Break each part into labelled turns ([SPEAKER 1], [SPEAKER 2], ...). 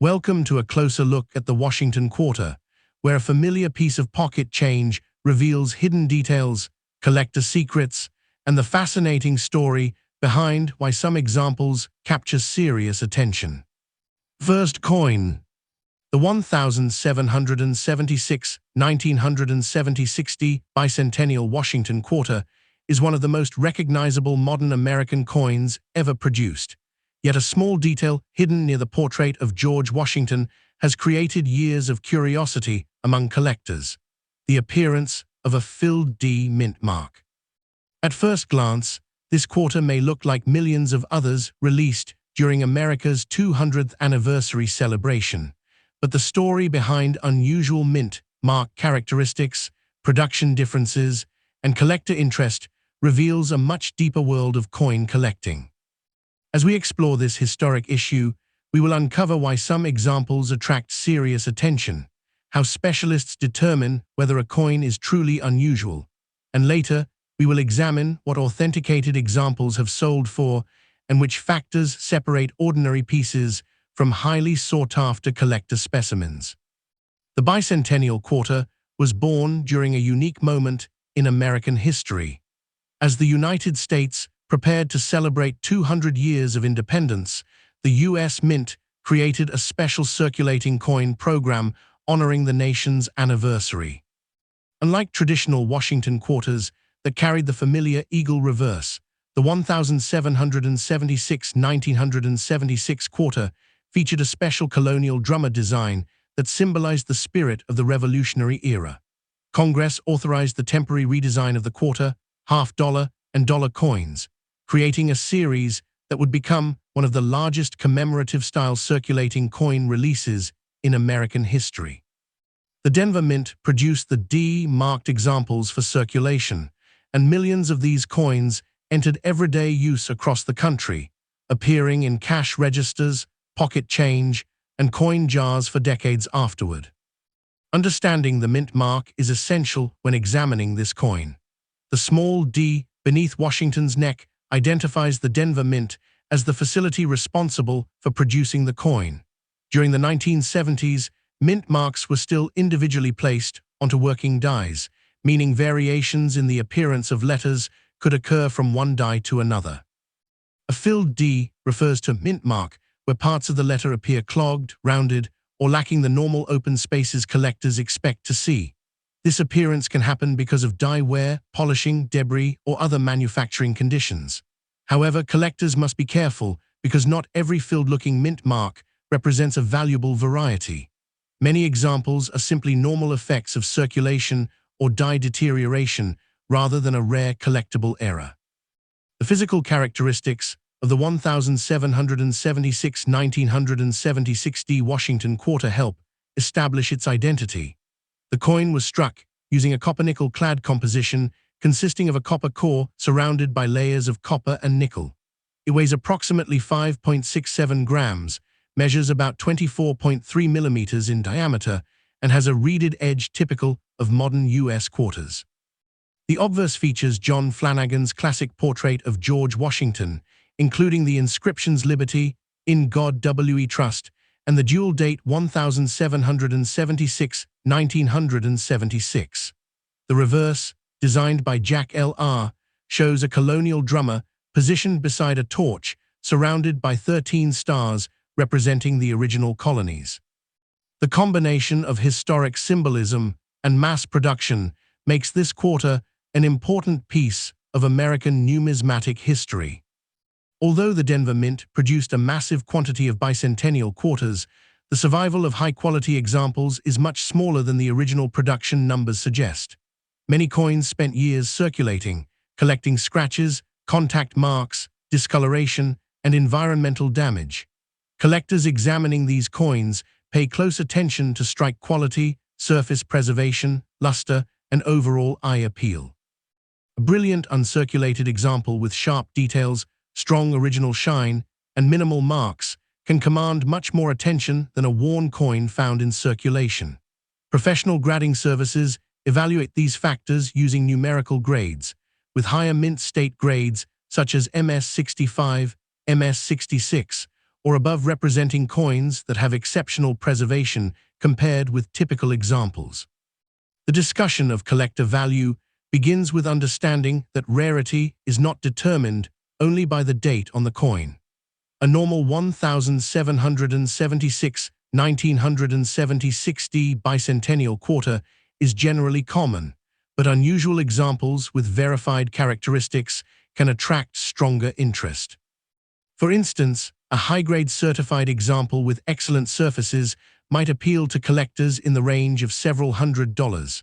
[SPEAKER 1] Welcome to a closer look at the Washington Quarter, where a familiar piece of pocket change reveals hidden details, collector secrets, and the fascinating story behind why some examples capture serious attention. First coin. The 1776 1970 bicentennial Washington Quarter is one of the most recognizable modern American coins ever produced. Yet a small detail hidden near the portrait of George Washington has created years of curiosity among collectors: the appearance of a filled D mint mark. At first glance, this quarter may look like millions of others released during America's 200th anniversary celebration, but the story behind unusual mint mark characteristics, production differences, and collector interest reveals a much deeper world of coin collecting. As we explore this historic issue, we will uncover why some examples attract serious attention, how specialists determine whether a coin is truly unusual, and later, we will examine what authenticated examples have sold for and which factors separate ordinary pieces from highly sought-after collector specimens. The bicentennial quarter was born during a unique moment in American history. As the United States prepared to celebrate 200 years of independence, the U.S. Mint created a special circulating coin program honoring the nation's anniversary. Unlike traditional Washington quarters that carried the familiar eagle reverse, the 1776 1976 quarter featured a special colonial drummer design that symbolized the spirit of the Revolutionary era. Congress authorized the temporary redesign of the quarter, half-dollar, and dollar coins, creating a series that would become one of the largest commemorative-style circulating coin releases in American history. The Denver Mint produced the D-marked examples for circulation, and millions of these coins entered everyday use across the country, appearing in cash registers, pocket change, and coin jars for decades afterward. Understanding the mint mark is essential when examining this coin. The small D beneath Washington's neck identifies the Denver Mint as the facility responsible for producing the coin. During the 1970s, mint marks were still individually placed onto working dies, meaning variations in the appearance of letters could occur from one die to another. A filled D refers to mint mark, where parts of the letter appear clogged, rounded, or lacking the normal open spaces collectors expect to see. This appearance can happen because of die wear, polishing, debris, or other manufacturing conditions. However, collectors must be careful because not every filled-looking mint mark represents a valuable variety. Many examples are simply normal effects of circulation or die deterioration rather than a rare collectible error. The physical characteristics of the 1776 1976 D Washington Quarter help establish its identity. The coin was struck using a copper-nickel clad composition consisting of a copper core surrounded by layers of copper and nickel. It weighs approximately 5.67 grams, measures about 24.3 millimeters in diameter, and has a reeded edge typical of modern U.S. quarters. The obverse features John Flanagan's classic portrait of George Washington, including the inscriptions "Liberty," "In God We Trust," and the dual date 1776 1976. The reverse, designed by Jack L.R., shows a colonial drummer positioned beside a torch surrounded by 13 stars representing the original colonies. The combination of historic symbolism and mass production makes this quarter an important piece of American numismatic history. Although the Denver Mint produced a massive quantity of bicentennial quarters, the survival of high-quality examples is much smaller than the original production numbers suggest. Many coins spent years circulating, collecting scratches, contact marks, discoloration, and environmental damage. Collectors examining these coins pay close attention to strike quality, surface preservation, luster, and overall eye appeal. A brilliant uncirculated example with sharp details, strong original shine, and minimal marks can command much more attention than a worn coin found in circulation. Professional grading services evaluate these factors using numerical grades, with higher mint state grades such as MS65, MS66, or above, representing coins that have exceptional preservation compared with typical examples. The discussion of collector value begins with understanding that rarity is not determined only by the date on the coin. A normal 1776 1976 bicentennial quarter is generally common, but unusual examples with verified characteristics can attract stronger interest. For instance, a high-grade certified example with excellent surfaces might appeal to collectors in the range of several $100s,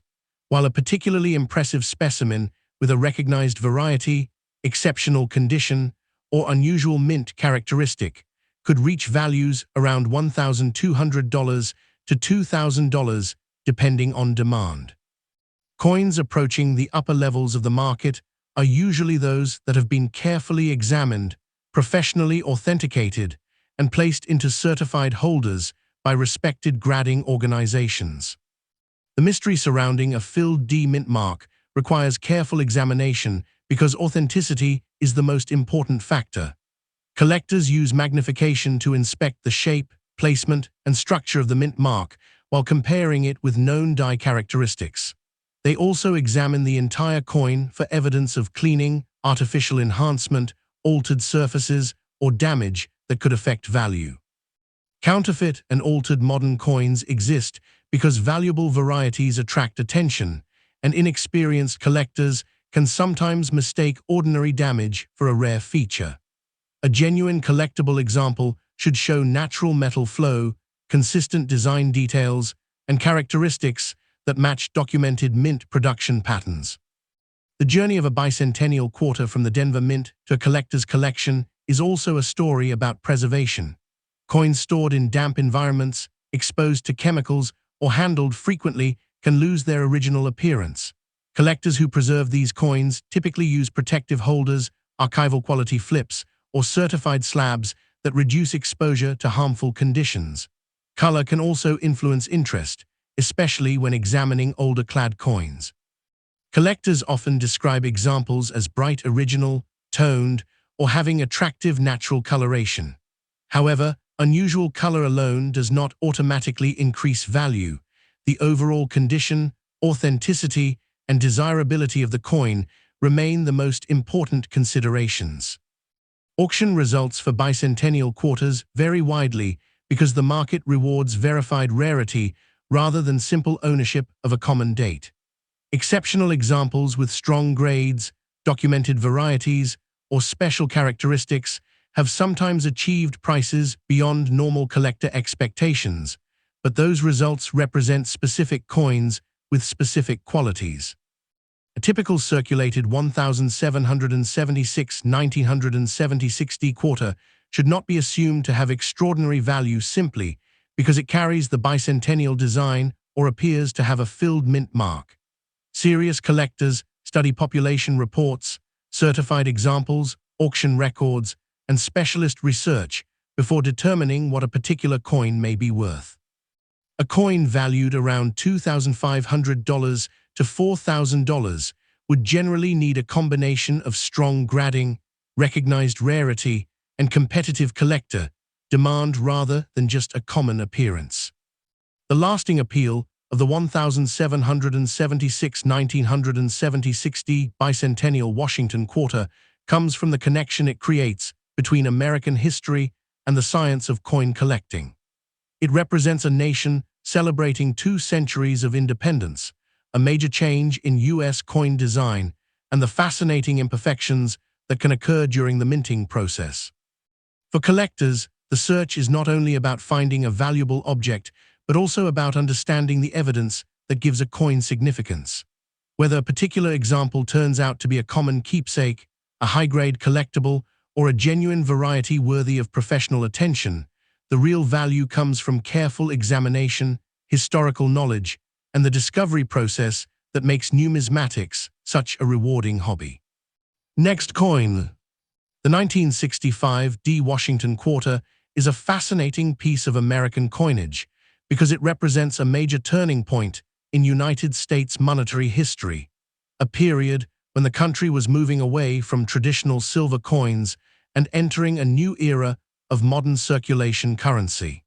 [SPEAKER 1] while a particularly impressive specimen with a recognized variety, exceptional condition, or unusual mint characteristic could reach values around $1,200 to $2,000 depending on demand. Coins approaching the upper levels of the market are usually those that have been carefully examined, professionally authenticated, and placed into certified holders by respected grading organizations. The mystery surrounding a filled D mint mark requires careful examination because authenticity is the most important factor. Collectors use magnification to inspect the shape, placement, and structure of the mint mark while comparing it with known die characteristics. They also examine the entire coin for evidence of cleaning, artificial enhancement, altered surfaces, or damage that could affect value. Counterfeit and altered modern coins exist because valuable varieties attract attention, and inexperienced collectors can sometimes mistake ordinary damage for a rare feature. A genuine collectible example should show natural metal flow, consistent design details, and characteristics that match documented mint production patterns. The journey of a bicentennial quarter from the Denver Mint to a collector's collection is also a story about preservation. Coins stored in damp environments, exposed to chemicals, or handled frequently can lose their original appearance. Collectors who preserve these coins typically use protective holders, archival quality flips, or certified slabs that reduce exposure to harmful conditions. Color can also influence interest, especially when examining older clad coins. Collectors often describe examples as bright original, toned, or having attractive natural coloration. However, unusual color alone does not automatically increase value. The overall condition, authenticity, and desirability of the coin remain the most important considerations. Auction results for bicentennial quarters vary widely because the market rewards verified rarity rather than simple ownership of a common date. Exceptional examples with strong grades, documented varieties, or special characteristics have sometimes achieved prices beyond normal collector expectations, but those results represent specific coins with specific qualities. A typical circulated 1776 1976 quarter should not be assumed to have extraordinary value simply because it carries the bicentennial design or appears to have a filled mint mark. Serious collectors study population reports, certified examples, auction records, and specialist research before determining what a particular coin may be worth. A coin valued around $2,500 to $4,000 would generally need a combination of strong grading, recognized rarity, and competitive collector demand rather than just a common appearance. The lasting appeal of the 1776 1976 bicentennial Washington quarter comes from the connection it creates between American history and the science of coin collecting. It represents a nation celebrating 2 centuries of independence, a major change in U.S. coin design, and the fascinating imperfections that can occur during the minting process. For collectors, the search is not only about finding a valuable object, but also about understanding the evidence that gives a coin significance. Whether a particular example turns out to be a common keepsake, a high-grade collectible, or a genuine variety worthy of professional attention, the real value comes from careful examination, historical knowledge, and the discovery process that makes numismatics such a rewarding hobby. Next coin. The 1965 Washington quarter is a fascinating piece of American coinage because it represents a major turning point in United States monetary history, a period when the country was moving away from traditional silver coins and entering a new era of modern circulation currency.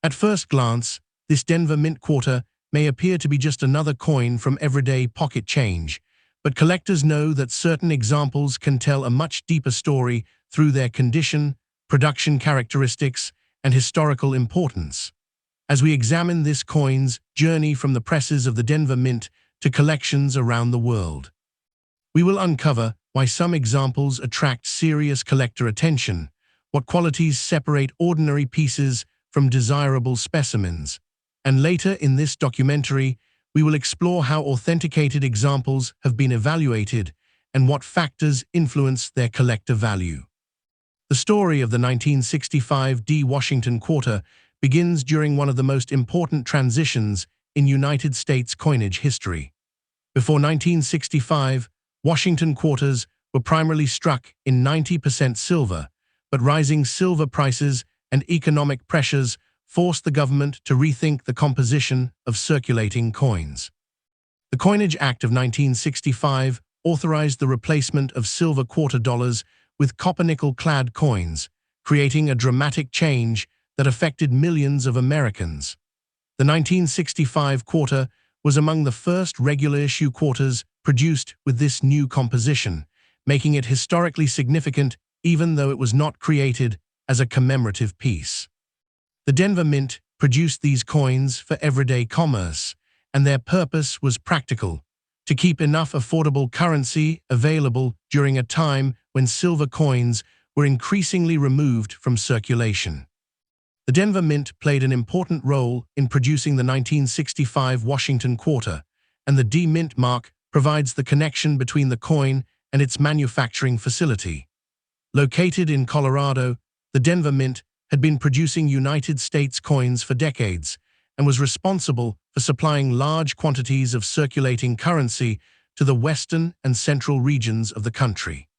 [SPEAKER 1] At first glance, this Denver Mint quarter may appear to be just another coin from everyday pocket change, but collectors know that certain examples can tell a much deeper story through their condition, production characteristics, and historical importance. As we examine this coin's journey from the presses of the Denver Mint to collections around the world, we will uncover why some examples attract serious collector attention, what qualities separate ordinary pieces from desirable specimens, and later in this documentary, we will explore how authenticated examples have been evaluated and what factors influence their collector value. The story of the 1965 D Washington quarter begins during one of the most important transitions in United States coinage history. Before 1965, Washington quarters were primarily struck in 90% silver, but rising silver prices and economic pressures forced the government to rethink the composition of circulating coins. The Coinage Act of 1965 authorized the replacement of silver quarter dollars with copper-nickel-clad coins, creating a dramatic change that affected millions of Americans. The 1965 quarter was among the first regular-issue quarters produced with this new composition, making it historically significant even though it was not created as a commemorative piece. The Denver Mint produced these coins for everyday commerce, and their purpose was practical: to keep enough affordable currency available during a time when silver coins were increasingly removed from circulation. The Denver Mint played an important role in producing the 1965 Washington quarter, and the D Mint mark provides the connection between the coin and its manufacturing facility. Located in Colorado, the Denver Mint had been producing United States coins for decades and was responsible for supplying large quantities of circulating currency to the western and central regions of the country.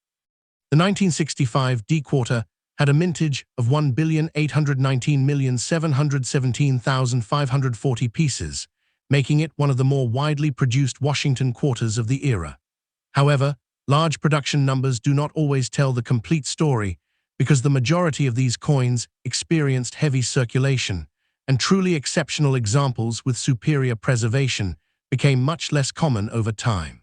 [SPEAKER 1] The 1965 D quarter had a mintage of 1,819,717,540 pieces, making it one of the more widely produced Washington quarters of the era. However, large production numbers do not always tell the complete story, because the majority of these coins experienced heavy circulation, and truly exceptional examples with superior preservation became much less common over time.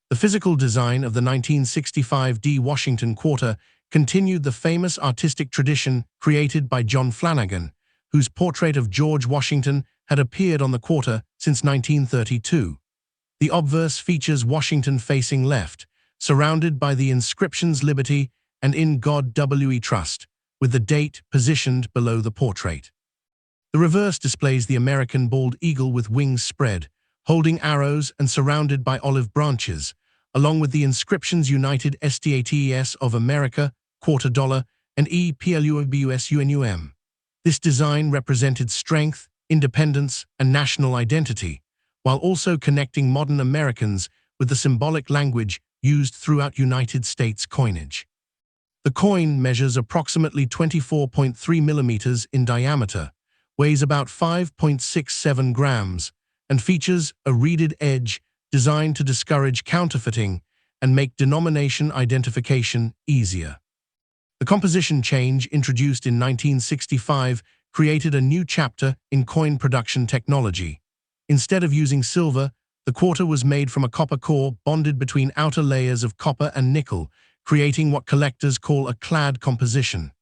[SPEAKER 1] The physical design of the 1965 D Washington quarter continued the famous artistic tradition created by John Flanagan, whose portrait of George Washington had appeared on the quarter since 1932. The obverse features Washington facing left, surrounded by the inscriptions Liberty and In God We Trust, with the date positioned below the portrait. The reverse displays the American bald eagle with wings spread, holding arrows and surrounded by olive branches, along with the inscriptions United States of America, quarter dollar, and EPLUBUSUNUM. This design represented strength, independence, and national identity, while also connecting modern Americans with the symbolic language used throughout United States coinage. The coin measures approximately 24.3 millimeters in diameter, weighs about 5.67 grams, and features a reeded edge designed to discourage counterfeiting and make denomination identification easier. The composition change introduced in 1965 created a new chapter in coin production technology. Instead of using silver, the quarter was made from a copper core bonded between outer layers of copper and nickel, creating what collectors call a clad composition.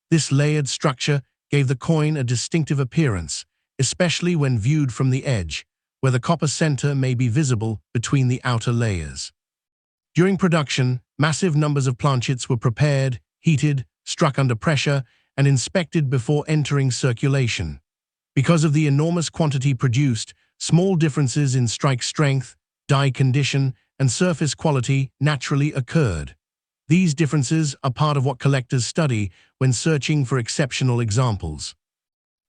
[SPEAKER 1] This layered structure gave the coin a distinctive appearance, especially when viewed from the edge, where the copper center may be visible between the outer layers. During production, massive numbers of planchets were prepared, heated, struck under pressure, and inspected before entering circulation. Because of the enormous quantity produced, small differences in strike strength, die condition, and surface quality naturally occurred. These differences are part of what collectors study when searching for exceptional examples.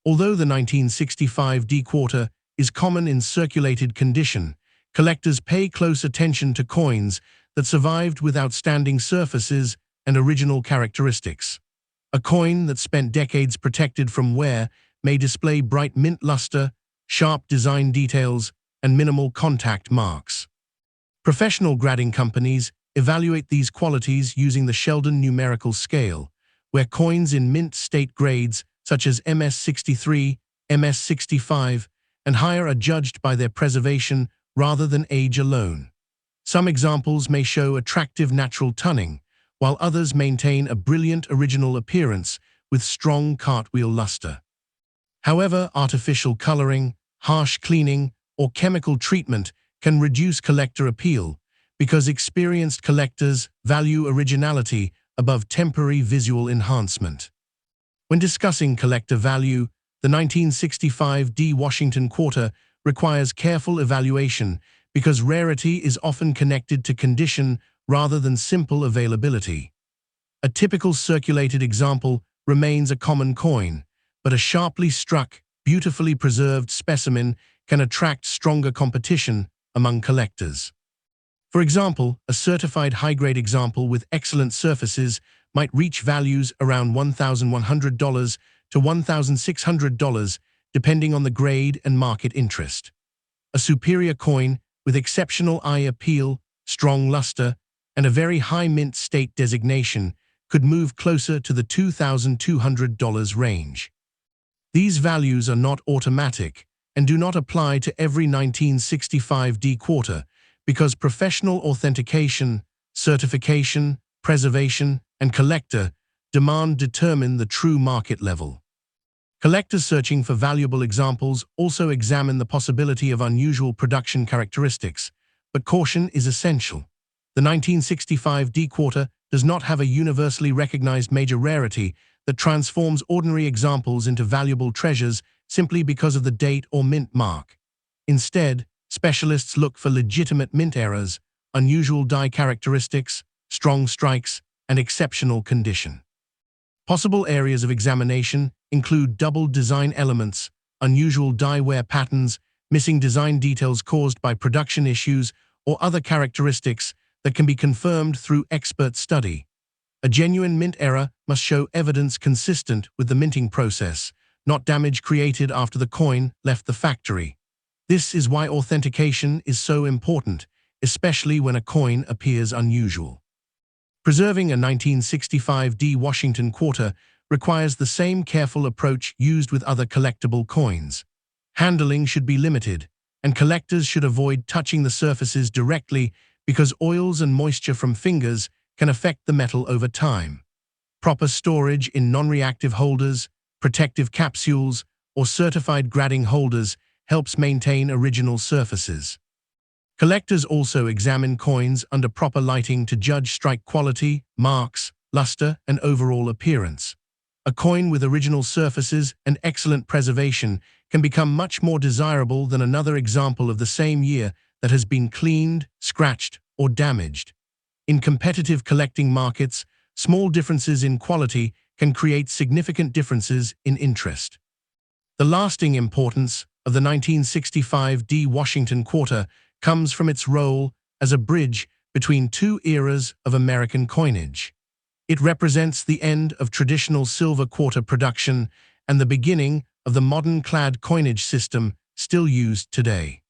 [SPEAKER 1] Although the 1965 D quarter is common in circulated condition, collectors pay close attention to coins that survived with outstanding surfaces and original characteristics. A coin that spent decades protected from wear may display bright mint luster, sharp design details, and minimal contact marks. Professional grading companies evaluate these qualities using the Sheldon numerical scale, where coins in mint state grades such as MS63, MS65, and higher are judged by their preservation rather than age alone. Some examples may show attractive natural tunning, while others maintain a brilliant original appearance with strong cartwheel luster. However, artificial coloring, harsh cleaning, or chemical treatment can reduce collector appeal because experienced collectors value originality above temporary visual enhancement. When discussing collector value, the 1965 D Washington quarter requires careful evaluation because rarity is often connected to condition rather than simple availability. A typical circulated example remains a common coin, but a sharply struck, beautifully preserved specimen can attract stronger competition among collectors. For example, a certified high-grade example with excellent surfaces might reach values around $1,100 to $1,600 depending on the grade and market interest. A superior coin with exceptional eye appeal, strong luster, and a very high mint state designation could move closer to the $2,200 range. These values are not automatic and do not apply to every 1965 D quarter because professional authentication, certification, preservation, and collector demand determine the true market level. Collectors searching for valuable examples also examine the possibility of unusual production characteristics, but caution is essential. The 1965 D quarter does not have a universally recognized major rarity that transforms ordinary examples into valuable treasures simply because of the date or mint mark. Instead, specialists look for legitimate mint errors, unusual die characteristics, strong strikes, and exceptional condition. Possible areas of examination include double design elements, unusual die wear patterns, missing design details caused by production issues, or other characteristics that can be confirmed through expert study. A genuine mint error must show evidence consistent with the minting process, not damage created after the coin left the factory. This is why authentication is so important, especially when a coin appears unusual. Preserving a 1965 D Washington quarter requires the same careful approach used with other collectible coins. Handling should be limited, and collectors should avoid touching the surfaces directly because oils and moisture from fingers can affect the metal over time. Proper storage in non-reactive holders, protective capsules, or certified grading holders helps maintain original surfaces. Collectors also examine coins under proper lighting to judge strike quality, marks, luster, and overall appearance. A coin with original surfaces and excellent preservation can become much more desirable than another example of the same year that has been cleaned, scratched, or damaged. In competitive collecting markets, small differences in quality can create significant differences in interest. The lasting importance of the 1965 D Washington quarter comes from its role as a bridge between two eras of American coinage. It represents the end of traditional silver quarter production and the beginning of the modern clad coinage system still used today.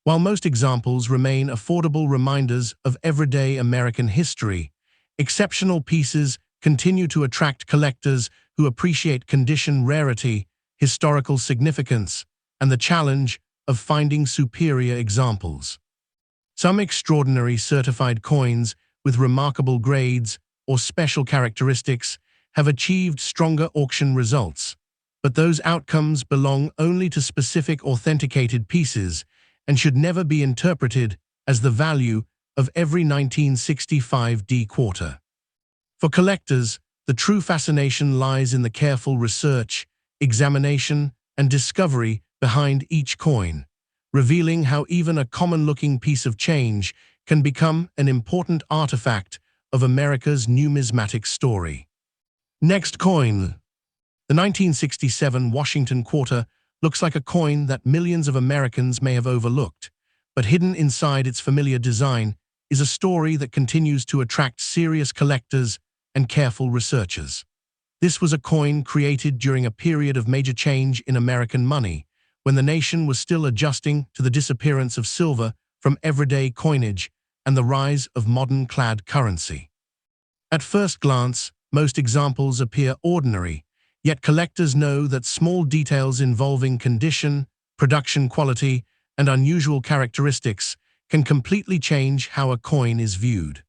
[SPEAKER 1] While most examples remain affordable reminders of everyday American history, exceptional pieces continue to attract collectors who appreciate condition rarity, historical significance, and the challenge of finding superior examples. Some extraordinary certified coins with remarkable grades or special characteristics have achieved stronger auction results, but those outcomes belong only to specific authenticated pieces and should never be interpreted as the value of every 1965 D quarter. For collectors, the true fascination lies in the careful research, examination, and discovery behind each coin, revealing how even a common-looking piece of change can become an important artifact of America's numismatic story. Next coin. The 1967 Washington quarter looks like a coin that millions of Americans may have overlooked, but hidden inside its familiar design is a story that continues to attract serious collectors and careful researchers. This was a coin created during a period of major change in American money, when the nation was still adjusting to the disappearance of silver from everyday coinage and the rise of modern clad currency. At first glance, most examples appear ordinary, yet collectors know that small details involving condition, production quality, and unusual characteristics can completely change how a coin is viewed.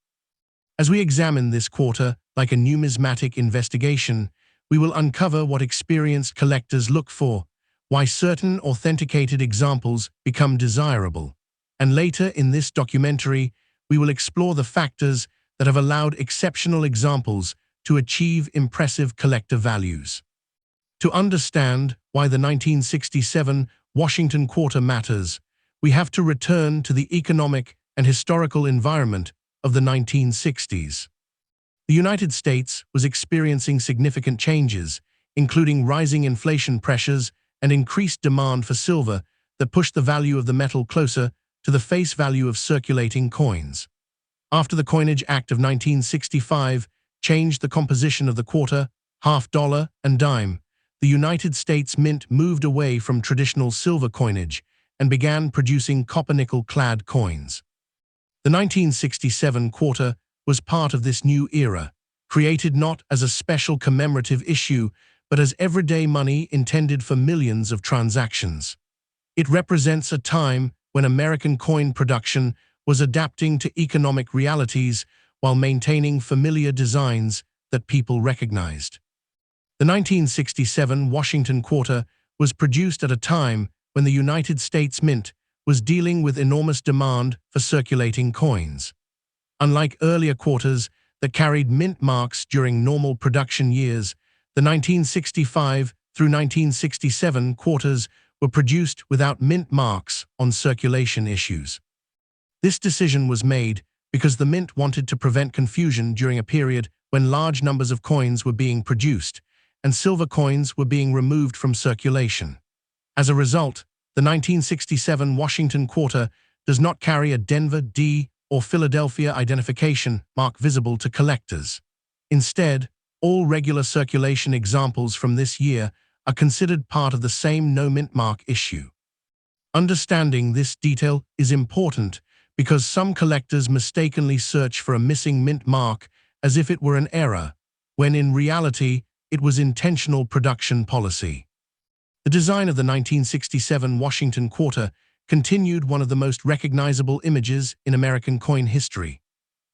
[SPEAKER 1] As we examine this quarter, like a numismatic investigation, we will uncover what experienced collectors look for, why certain authenticated examples become desirable, and later in this documentary, we will explore the factors that have allowed exceptional examples to achieve impressive collector values. To understand why the 1967 Washington quarter matters, we have to return to the economic and historical environment of the 1960s. The United States was experiencing significant changes, including rising inflation pressures and increased demand for silver that pushed the value of the metal closer to the face value of circulating coins. After the Coinage Act of 1965 changed the composition of the quarter, half dollar, and dime, the United States Mint moved away from traditional silver coinage and began producing copper-nickel-clad coins. The 1967 quarter was part of this new era, created not as a special commemorative issue, but as everyday money intended for millions of transactions. It represents a time when American coin production was adapting to economic realities while maintaining familiar designs that people recognized. The 1967 Washington quarter was produced at a time when the United States Mint was dealing with enormous demand for circulating coins. Unlike earlier quarters that carried mint marks during normal production years, the 1965 through 1967 quarters were produced without mint marks on circulation issues. This decision was made because the Mint wanted to prevent confusion during a period when large numbers of coins were being produced and silver coins were being removed from circulation. As a result, the 1967 Washington quarter does not carry a Denver D or Philadelphia identification mark visible to collectors. Instead, all regular circulation examples from this year are considered part of the same no mint mark issue. Understanding this detail is important because some collectors mistakenly search for a missing mint mark as if it were an error, when in reality it was intentional production policy. The design of the 1967 Washington quarter continued one of the most recognizable images in American coin history.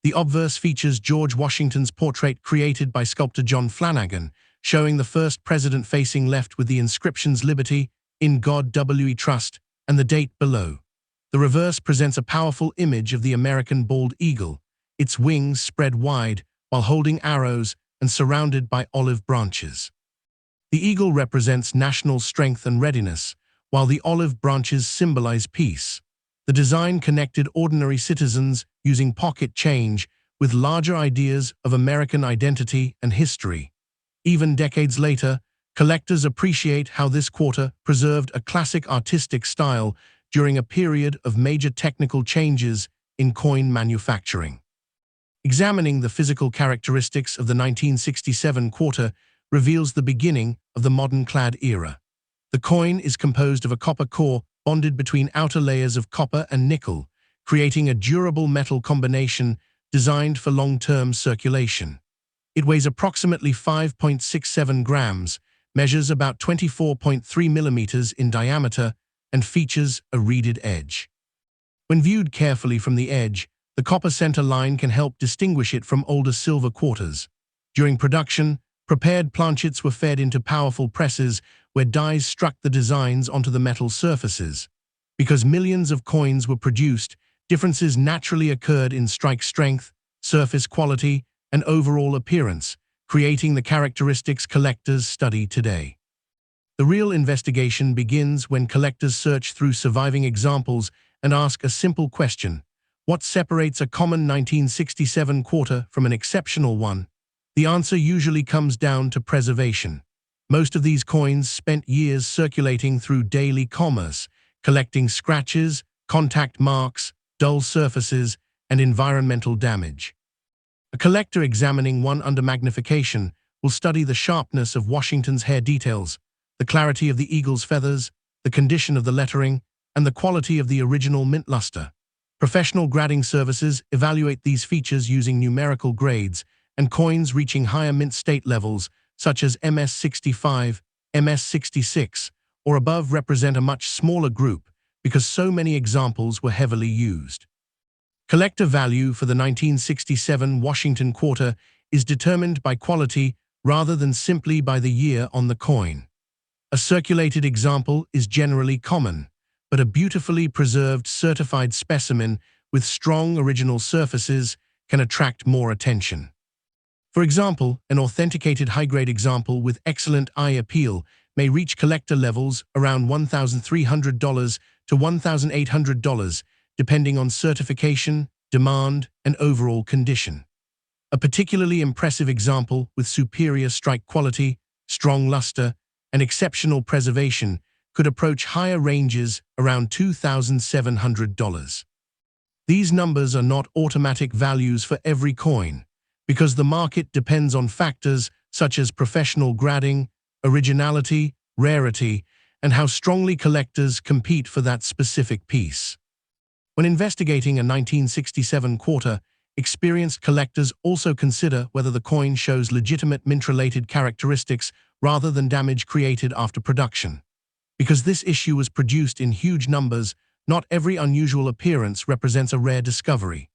[SPEAKER 1] The obverse features George Washington's portrait created by sculptor John Flanagan, showing the first president facing left with the inscriptions "Liberty, in God we trust," and the date below. The reverse presents a powerful image of the American bald eagle, its wings spread wide while holding arrows and surrounded by olive branches. The eagle represents national strength and readiness, while the olive branches symbolize peace. The design connected ordinary citizens using pocket change with larger ideas of American identity and history. Even decades later, collectors appreciate how this quarter preserved a classic artistic style during a period of major technical changes in coin manufacturing. Examining the physical characteristics of the 1967 quarter reveals the beginning of the modern clad era. The coin is composed of a copper core bonded between outer layers of copper and nickel, creating a durable metal combination designed for long-term circulation. It weighs approximately 5.67 grams, measures about 24.3 millimeters in diameter, and features a reeded edge. When viewed carefully from the edge, the copper center line can help distinguish it from older silver quarters. During production, prepared planchets were fed into powerful presses where dies struck the designs onto the metal surfaces. Because millions of coins were produced, differences naturally occurred in strike strength, surface quality, and overall appearance, creating the characteristics collectors study today. The real investigation begins when collectors search through surviving examples and ask a simple question: what separates a common 1967 quarter from an exceptional one? The answer usually comes down to preservation. Most of these coins spent years circulating through daily commerce, collecting scratches, contact marks, dull surfaces, and environmental damage. A collector examining one under magnification will study the sharpness of Washington's hair details, the clarity of the eagle's feathers, the condition of the lettering, and the quality of the original mint luster. Professional grading services evaluate these features using numerical grades and coins reaching higher mint state levels, such as MS65, MS66, or above represent a much smaller group because so many examples were heavily used. Collector value for the 1967 Washington quarter is determined by quality rather than simply by the year on the coin. A circulated example is generally common, but a beautifully preserved certified specimen with strong original surfaces can attract more attention. For example, an authenticated high-grade example with excellent eye appeal may reach collector levels around $1,300 to $1,800, depending on certification, demand, and overall condition. A particularly impressive example with superior strike quality, strong luster, and exceptional preservation could approach higher ranges around $2,700. These numbers are not automatic values for every coin, because the market depends on factors such as professional grading, originality, rarity, and how strongly collectors compete for that specific piece. When investigating a 1967 quarter, experienced collectors also consider whether the coin shows legitimate mint-related characteristics rather than damage created after production. Because this issue was produced in huge numbers, not every unusual appearance represents a rare discovery.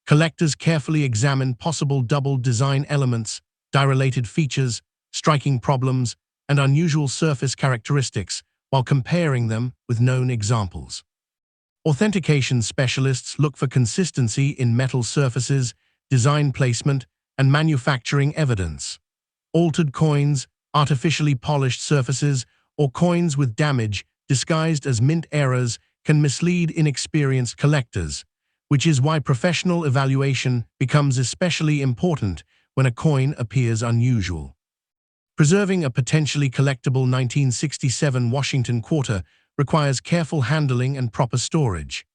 [SPEAKER 1] Collectors carefully examine possible double design elements, die-related features, striking problems, and unusual surface characteristics while comparing them with known examples. Authentication specialists look for consistency in metal surfaces, design placement, and manufacturing evidence. Altered coins, artificially polished surfaces, or coins with damage disguised as mint errors can mislead inexperienced collectors, which is why professional evaluation becomes especially important when a coin appears unusual. Preserving a potentially collectible 1967 Washington quarter requires careful handling and proper storage.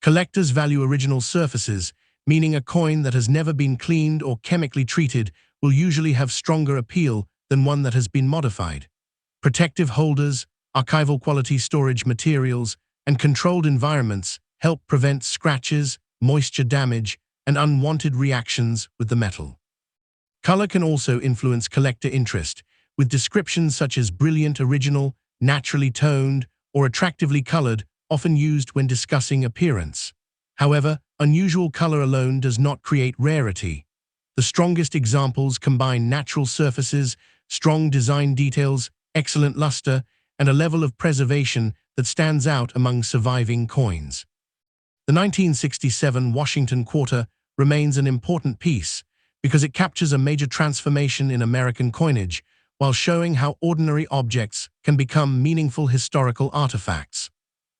[SPEAKER 1] Collectors value original surfaces, meaning a coin that has never been cleaned or chemically treated will usually have stronger appeal than one that has been modified. Protective holders, archival quality storage materials, and controlled environments help prevent scratches, moisture damage, and unwanted reactions with the metal. Color can also influence collector interest, with descriptions such as brilliant original, naturally toned, or attractively colored often used when discussing appearance. However, unusual color alone does not create rarity. The strongest examples combine natural surfaces, strong design details, excellent luster, and a level of preservation that stands out among surviving coins. The 1967 Washington quarter remains an important piece because it captures a major transformation in American coinage while showing how ordinary objects can become meaningful historical artifacts.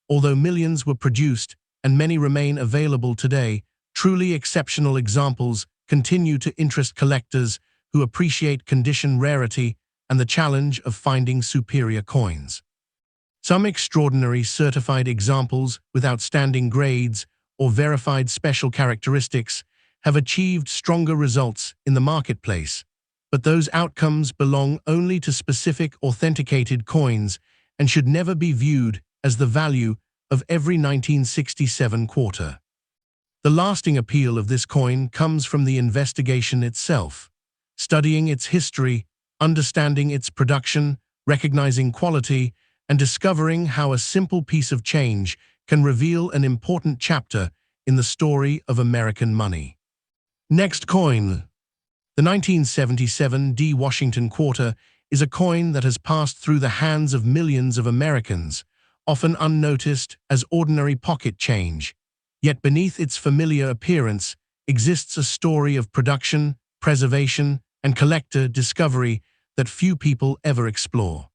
[SPEAKER 1] Although millions were produced and many remain available today, truly exceptional examples continue to interest collectors who appreciate condition rarity and the challenge of finding superior coins. Some extraordinary certified examples with outstanding grades or verified special characteristics have achieved stronger results in the marketplace, but those outcomes belong only to specific authenticated coins and should never be viewed as the value of every 1967 quarter. The lasting appeal of this coin comes from the investigation itself. Studying its history, understanding its production, recognizing quality, and discovering how a simple piece of change can reveal an important chapter in the story of American money. Next coin. The 1977 D Washington quarter is a coin that has passed through the hands of millions of Americans, often unnoticed as ordinary pocket change. Yet beneath its familiar appearance exists a story of production, preservation, and collector discovery that few people ever explore.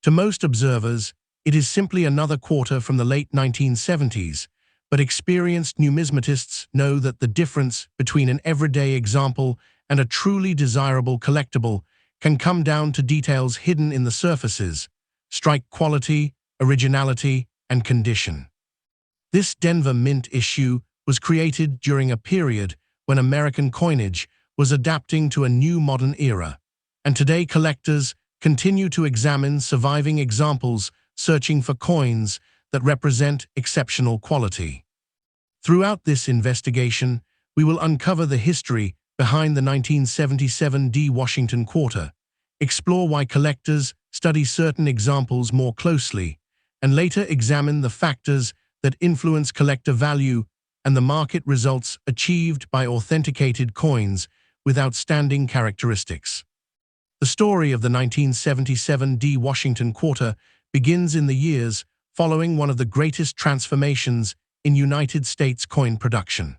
[SPEAKER 1] To most observers, it is simply another quarter from the late 1970s, but experienced numismatists know that the difference between an everyday example and a truly desirable collectible can come down to details hidden in the surfaces, strike quality, originality, and condition. This Denver Mint issue was created during a period when American coinage was adapting to a new modern era, and today collectors continue to examine surviving examples, searching for coins that represent exceptional quality. Throughout this investigation, we will uncover the history behind the 1977 D Washington quarter, explore why collectors study certain examples more closely, and later examine the factors that influence collector value and the market results achieved by authenticated coins with outstanding characteristics. The story of the 1977 D Washington quarter begins in the years following one of the greatest transformations in United States coin production.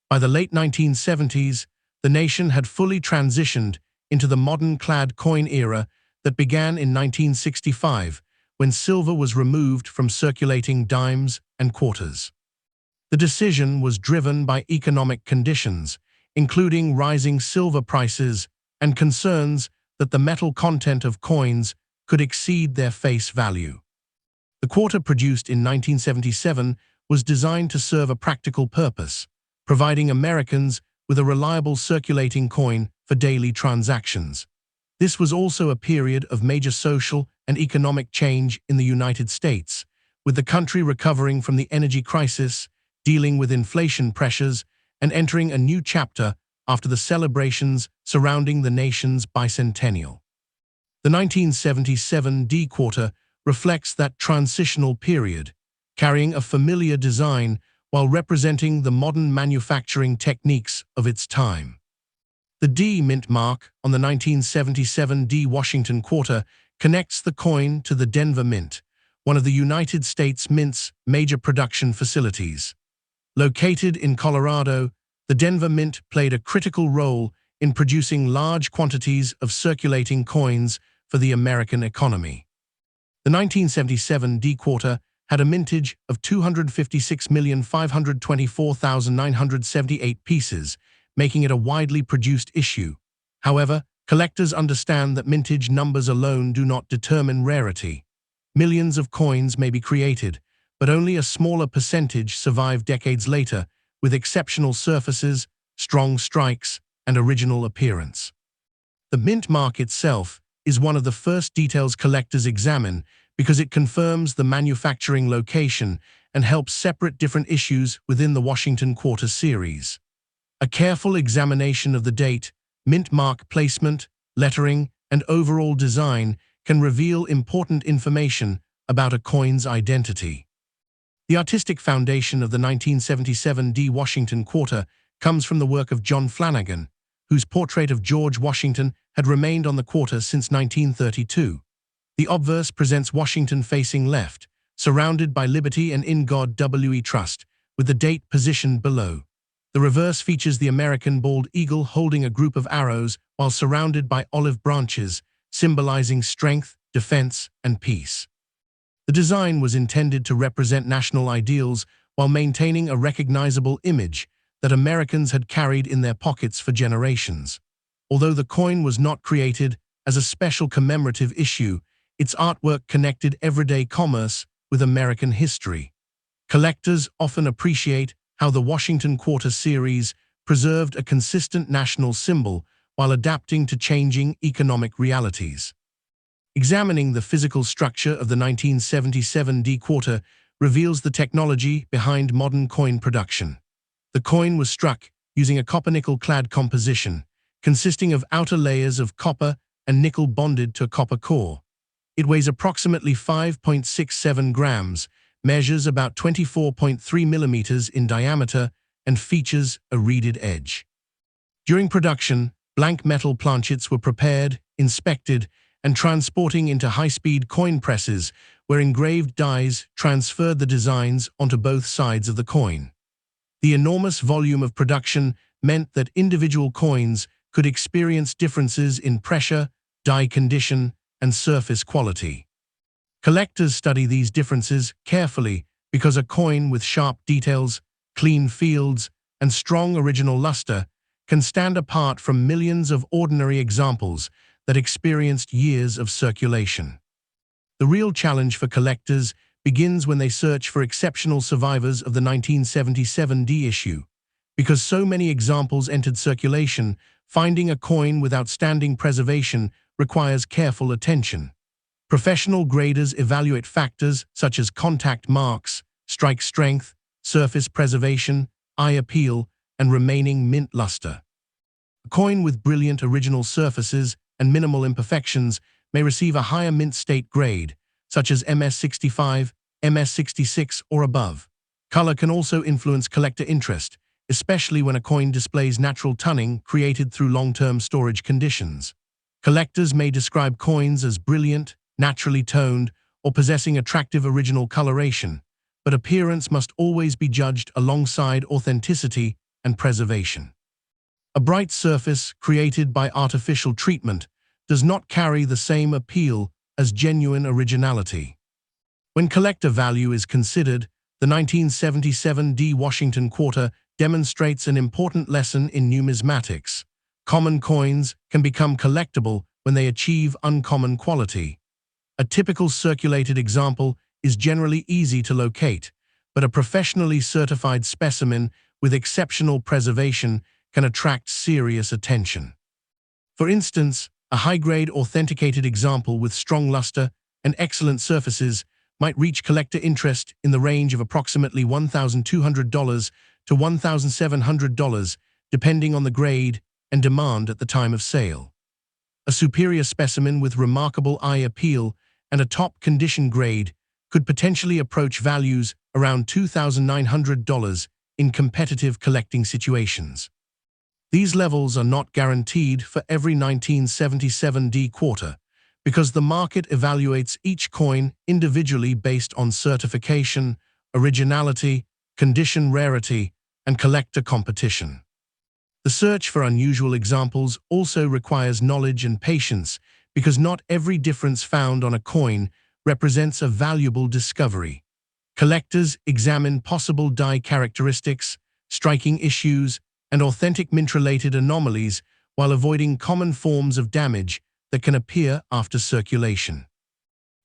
[SPEAKER 1] By the late 1970s, the nation had fully transitioned into the modern clad coin era that began in 1965, when silver was removed from circulating dimes and quarters. The decision was driven by economic conditions, including rising silver prices and concerns that the metal content of coins could exceed their face value. The quarter produced in 1977 was designed to serve a practical purpose, providing Americans with a reliable circulating coin for daily transactions. This was also a period of major social and economic change in the United States, with the country recovering from the energy crisis, dealing with inflation pressures, and entering a new chapter after the celebrations surrounding the nation's bicentennial. The 1977 D quarter reflects that transitional period, carrying a familiar design while representing the modern manufacturing techniques of its time. The D mint mark on the 1977 D Washington quarter connects the coin to the Denver Mint, one of the United States Mint's major production facilities. Located in Colorado, the Denver Mint played a critical role in producing large quantities of circulating coins for the American economy. The 1977 D quarter had a mintage of 256,524,978 pieces, making it a widely produced issue. However, collectors understand that mintage numbers alone do not determine rarity. Millions of coins may be created, but only a smaller percentage survive decades later, with exceptional surfaces, strong strikes, and original appearance. The mint mark itself is one of the first details collectors examine because it confirms the manufacturing location and helps separate different issues within the Washington Quarter series. A careful examination of the date, mint mark placement, lettering, and overall design can reveal important information about a coin's identity. The artistic foundation of the 1977 D Washington quarter comes from the work of John Flanagan, whose portrait of George Washington had remained on the quarter since 1932. The obverse presents Washington facing left, surrounded by Liberty and In God We Trust, with the date positioned below. The reverse features the American bald eagle holding a group of arrows while surrounded by olive branches, symbolizing strength, defense, and peace. The design was intended to represent national ideals while maintaining a recognizable image that Americans had carried in their pockets for generations. Although the coin was not created as a special commemorative issue, its artwork connected everyday commerce with American history. Collectors often appreciate how the Washington Quarter series preserved a consistent national symbol while adapting to changing economic realities. Examining the physical structure of the 1977 D quarter reveals the technology behind modern coin production. The coin was struck using a copper-nickel-clad composition, consisting of outer layers of copper and nickel bonded to a copper core. It weighs approximately 5.67 grams, measures about 24.3 millimeters in diameter, and features a reeded edge. During production, blank metal planchets were prepared, inspected, and transporting into high-speed coin presses, where engraved dies transferred the designs onto both sides of the coin. The enormous volume of production meant that individual coins could experience differences in pressure, die condition, and surface quality. Collectors study these differences carefully because a coin with sharp details, clean fields, and strong original luster can stand apart from millions of ordinary examples that experienced years of circulation. The real challenge for collectors begins when they search for exceptional survivors of the 1977 D issue. Because so many examples entered circulation, finding a coin with outstanding preservation requires careful attention. Professional graders evaluate factors such as contact marks, strike strength, surface preservation, eye appeal, and remaining mint luster. A coin with brilliant original surfaces and minimal imperfections may receive a higher mint state grade, such as MS65, MS66, or above. Color can also influence collector interest, especially when a coin displays natural toning created through long-term storage conditions. Collectors may describe coins as brilliant, naturally toned, or possessing attractive original coloration, but appearance must always be judged alongside authenticity and preservation. A bright surface created by artificial treatment does not carry the same appeal as genuine originality. When collector value is considered, the 1977 D. Washington Quarter demonstrates an important lesson in numismatics. Common coins can become collectible when they achieve uncommon quality. A typical circulated example is generally easy to locate, but a professionally certified specimen with exceptional preservation can attract serious attention. For instance, a high-grade authenticated example with strong luster and excellent surfaces might reach collector interest in the range of approximately $1,200 to $1,700, depending on the grade and demand at the time of sale. A superior specimen with remarkable eye appeal and a top condition grade could potentially approach values around $2,900 in competitive collecting situations. These levels are not guaranteed for every 1977 D quarter, because the market evaluates each coin individually based on certification, originality, condition rarity, and collector competition. The search for unusual examples also requires knowledge and patience, because not every difference found on a coin represents a valuable discovery. Collectors examine possible die characteristics, striking issues, and authentic mint-related anomalies while avoiding common forms of damage that can appear after circulation.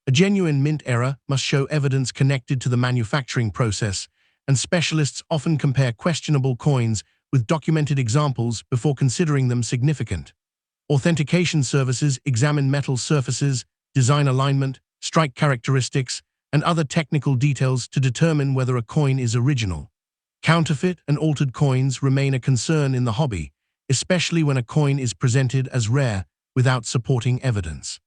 [SPEAKER 1] A genuine mint error must show evidence connected to the manufacturing process, and specialists often compare questionable coins with documented examples before considering them significant. Authentication services examine metal surfaces, design alignment, strike characteristics, and other technical details to determine whether a coin is original. Counterfeit and altered coins remain a concern in the hobby, especially when a coin is presented as rare without supporting evidence.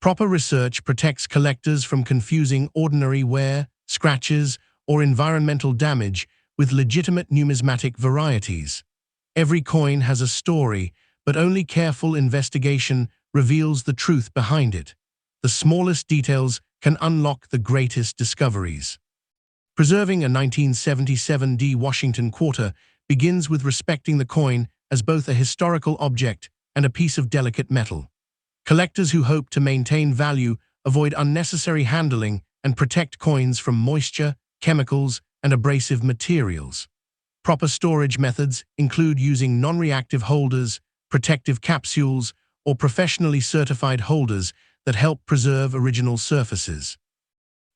[SPEAKER 1] Proper research protects collectors from confusing ordinary wear, scratches, or environmental damage with legitimate numismatic varieties. Every coin has a story, but only careful investigation reveals the truth behind it. The smallest details can unlock the greatest discoveries. Preserving a 1977 D. Washington Quarter begins with respecting the coin as both a historical object and a piece of delicate metal. Collectors who hope to maintain value avoid unnecessary handling and protect coins from moisture, chemicals, and abrasive materials. Proper storage methods include using non-reactive holders, protective capsules, or professionally certified holders that help preserve original surfaces.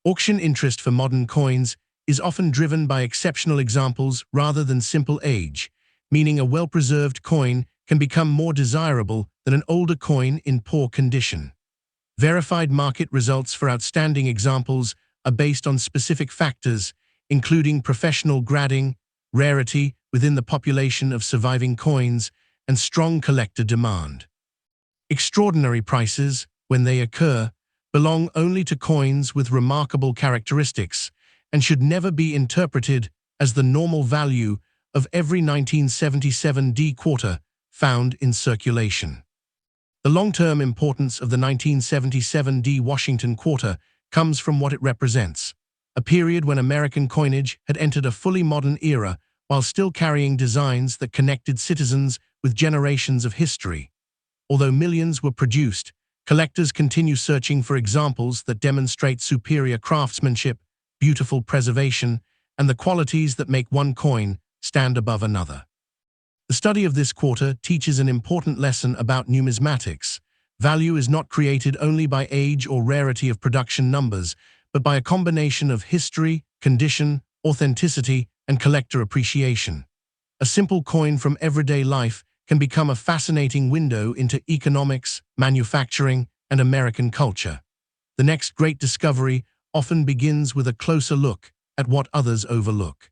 [SPEAKER 1] Auction interest for modern coins is often driven by exceptional examples rather than simple age, meaning a well-preserved coin can become more desirable than an older coin in poor condition. Verified market results for outstanding examples are based on specific factors, including professional grading, rarity within the population of surviving coins, and strong collector demand. Extraordinary prices, when they occur, belong only to coins with remarkable characteristics and should never be interpreted as the normal value of every 1977 D quarter found in circulation. The long-term importance of the 1977 D Washington Quarter comes from what it represents, a period when American coinage had entered a fully modern era while still carrying designs that connected citizens with generations of history. Although millions were produced, collectors continue searching for examples that demonstrate superior craftsmanship, beautiful preservation, and the qualities that make one coin stand above another. The study of this quarter teaches an important lesson about numismatics. Value is not created only by age or rarity of production numbers, but by a combination of history, condition, authenticity, and collector appreciation. A simple coin from everyday life can become a fascinating window into economics, manufacturing, and American culture. The next great discovery often begins with a closer look at what others overlook.